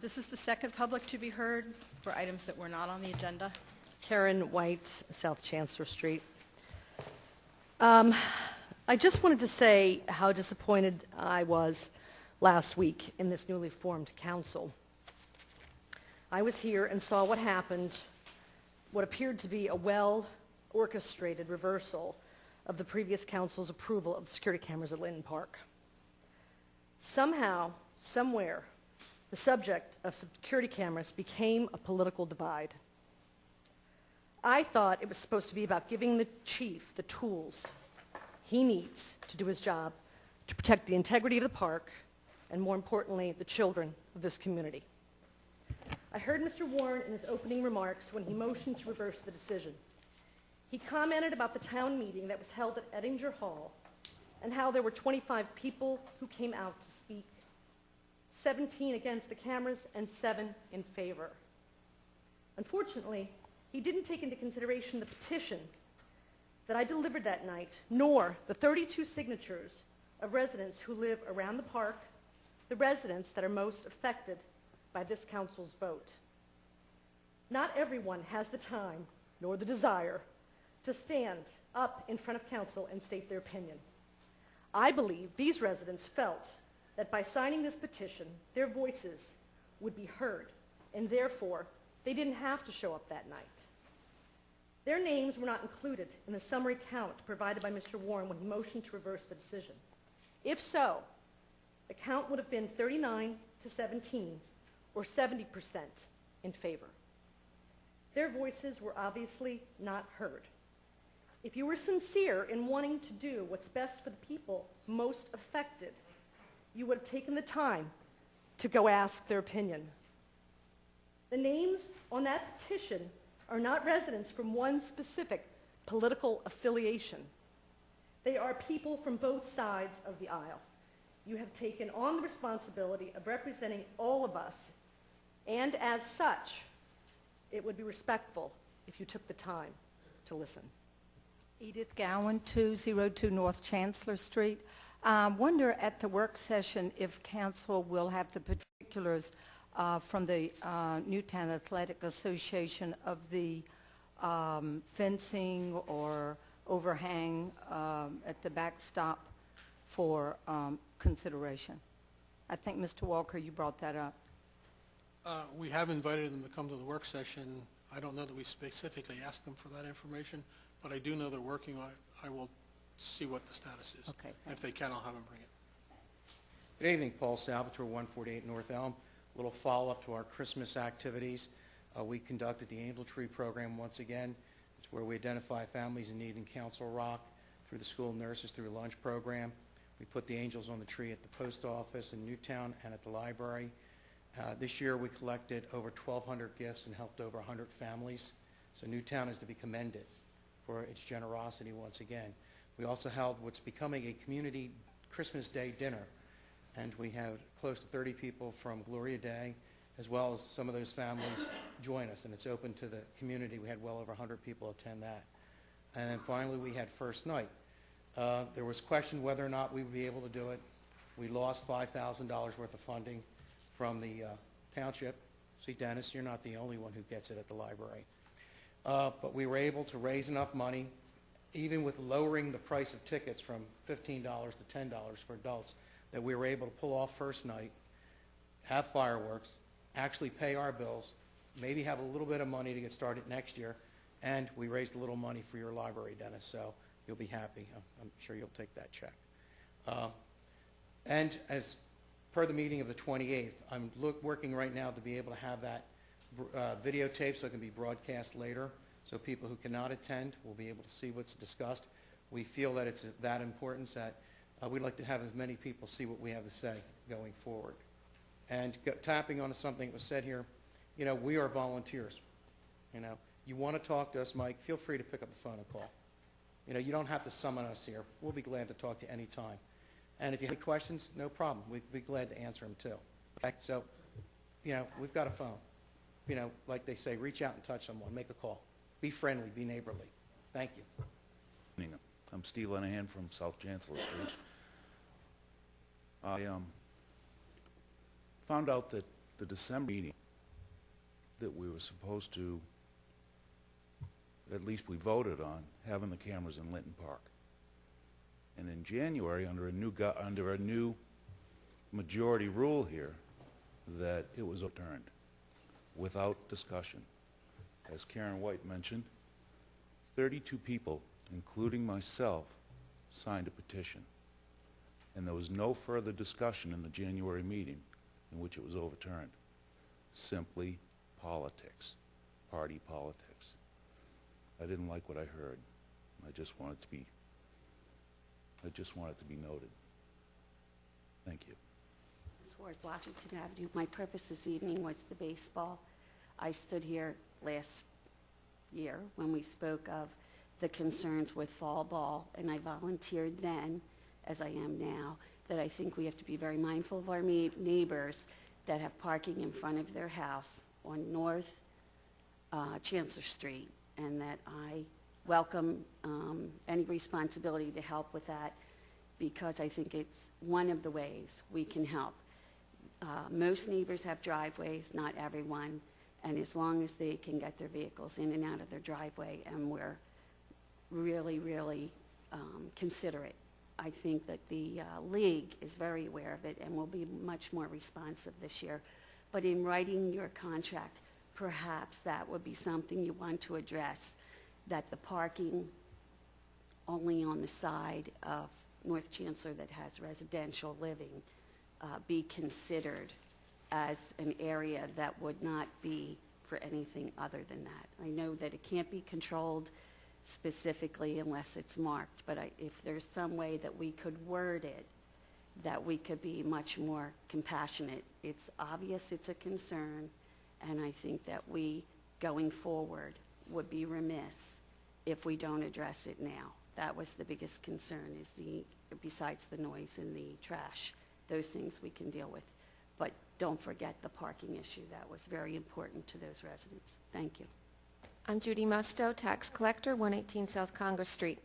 This is the second public to be heard for items that were not on the agenda. Karen White, South Chancellor Street. I just wanted to say how disappointed I was last week in this newly formed council. I was here and saw what happened, what appeared to be a well-orchestrated reversal of the previous council's approval of the security cameras at Linton Park. Somehow, somewhere, the subject of security cameras became a political divide. I thought it was supposed to be about giving the chief the tools he needs to do his job to protect the integrity of the park and, more importantly, the children of this community. I heard Mr. Warren in his opening remarks when he motioned to reverse the decision. He commented about the town meeting that was held at Ettinger Hall and how there were 25 people who came out to speak, 17 against the cameras and 7 in favor. Unfortunately, he didn't take into consideration the petition that I delivered that night, nor the 32 signatures of residents who live around the park, the residents that are most affected by this council's vote. Not everyone has the time nor the desire to stand up in front of council and state their opinion. I believe these residents felt that by signing this petition, their voices would be heard, and therefore, they didn't have to show up that night. Their names were not included in the summary count provided by Mr. Warren when he motioned to reverse the decision. If so, the count would have been 39 to 17, or 70% in favor. Their voices were obviously not heard. If you were sincere in wanting to do what's best for the people most affected, you would have taken the time to go ask their opinion. The names on that petition are not residents from one specific political affiliation. They are people from both sides of the aisle. You have taken on the responsibility of representing all of us, and as such, it would be respectful if you took the time to listen. Edith Gowan, 202 North Chancellor Street. Wonder at the work session if council will have the particulars from the Newtown Athletic Association of the fencing or overhang at the backstop for consideration. I think, Mr. Walker, you brought that up. We have invited them to come to the work session. I don't know that we specifically asked them for that information, but I do know they're working on it. I will see what the status is. Okay. If they can, I'll have them bring it. Good evening, Paul Salvatore, 148 North Elm. A little follow-up to our Christmas activities. We conducted the Angel Tree program once again. It's where we identify families in need in Council Rock through the school nurses through a lunch program. We put the angels on the tree at the post office in Newtown and at the library. This year we collected over 1,200 gifts and helped over 100 families. So Newtown is to be commended for its generosity once again. We also held what's becoming a community Christmas Day dinner, and we had close to 30 people from Gloria Day, as well as some of those families join us, and it's open to the community. We had well over 100 people attend that. And then finally we had first night. There was question whether or not we would be able to do it. We lost $5,000 worth of funding from the township. See, Dennis, you're not the only one who gets it at the library. But we were able to raise enough money, even with lowering the price of tickets from $15 to $10 for adults, that we were able to pull off first night, have fireworks, actually pay our bills, maybe have a little bit of money to get started next year, and we raised a little money for your library, Dennis, so you'll be happy. I'm sure you'll take that check. And as per the meeting of the 28th, I'm working right now to be able to have that videotape so it can be broadcast later, so people who cannot attend will be able to see what's discussed. We feel that it's that importance that we'd like to have as many people see what we have to say going forward. And tapping on something that was said here, you know, we are volunteers. You know, you want to talk to us, Mike, feel free to pick up the phone and call. You know, you don't have to summon us here. We'll be glad to talk to you any time. And if you have questions, no problem. We'd be glad to answer them too. Okay? So, you know, we've got a phone. You know, like they say, reach out and touch someone, make a call. Be friendly, be neighborly. Thank you. I'm Steve Lenahan from South Chancellor Street. I found out that the December meeting that we were supposed to, at least we voted on, having the cameras in Linton Park. And in January, under a new majority rule here, that it was overturned without discussion. As Karen White mentioned, 32 people, including myself, signed a petition. And there was no further discussion in the January meeting in which it was overturned. Simply politics, party politics. I didn't like what I heard. I just want it to be noted. Thank you. Swartz, Washington Avenue. My purpose this evening was the baseball. I stood here last year when we spoke of the concerns with fall ball, and I volunteered then, as I am now, that I think we have to be very mindful of our neighbors that have parking in front of their house on North Chancellor Street, and that I welcome any responsibility to help with that, because I think it's one of the ways we can help. Most neighbors have driveways, not everyone, and as long as they can get their vehicles in and out of their driveway, and we're really, really considerate, I think that the league is very aware of it and will be much more responsive this year. But in writing your contract, perhaps that would be something you want to address, that the parking only on the side of North Chancellor that has residential living be considered as an area that would not be for anything other than that. I know that it can't be controlled specifically unless it's marked, but if there's some way that we could word it, that we could be much more compassionate. It's obvious it's a concern, and I think that we, going forward, would be remiss if we don't address it now. That was the biggest concern, is besides the noise and the trash, those things we can deal with. But don't forget the parking issue. That was very important to those residents. Thank you. I'm Judy Musto, tax collector, 118 South Congress Street.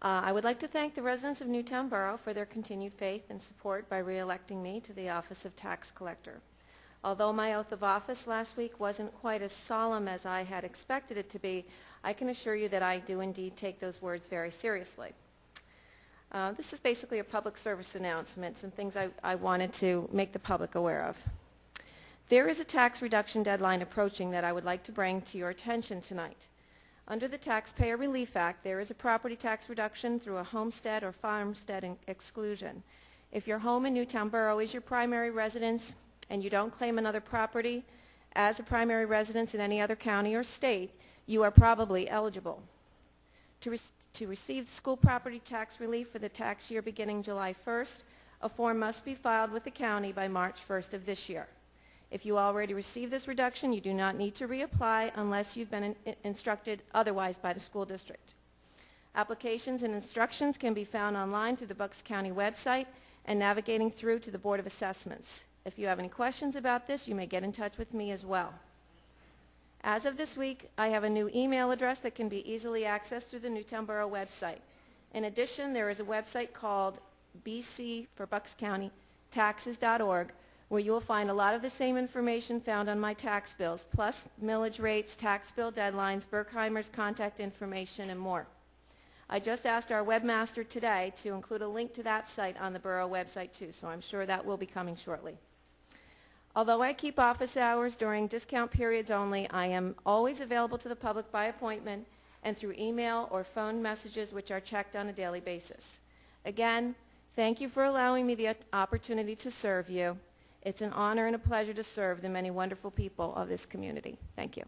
I would like to thank the residents of Newtown Borough for their continued faith and support by re-electing me to the office of tax collector. Although my oath of office last week wasn't quite as solemn as I had expected it to be, I can assure you that I do indeed take those words very seriously. This is basically a public service announcement, some things I wanted to make the public aware of. There is a tax reduction deadline approaching that I would like to bring to your attention tonight. Under the Taxpayer Relief Act, there is a property tax reduction through a homestead or farmstead exclusion. If your home in Newtown Borough is your primary residence and you don't claim another property as a primary residence in any other county or state, you are probably eligible. To receive school property tax relief for the tax year beginning July 1st, a form must be filed with the county by March 1st of this year. If you already received this reduction, you do not need to reapply unless you've been instructed otherwise by the school district. Applications and instructions can be found online through the Bucks County website and navigating through to the Board of Assessments. If you have any questions about this, you may get in touch with me as well. As of this week, I have a new email address that can be easily accessed through the Newtown Borough website. In addition, there is a website called BC for Bucks County Taxes.org, where you will find a lot of the same information found on my tax bills, plus millage rates, tax bill deadlines, Berkheimer's contact information, and more. I just asked our webmaster today to include a link to that site on the borough website too, so I'm sure that will be coming shortly. Although I keep office hours during discount periods only, I am always available to the public by appointment and through email or phone messages, which are checked on a daily basis. Again, thank you for allowing me the opportunity to serve you. It's an honor and a pleasure to serve the many wonderful people of this community. Thank you.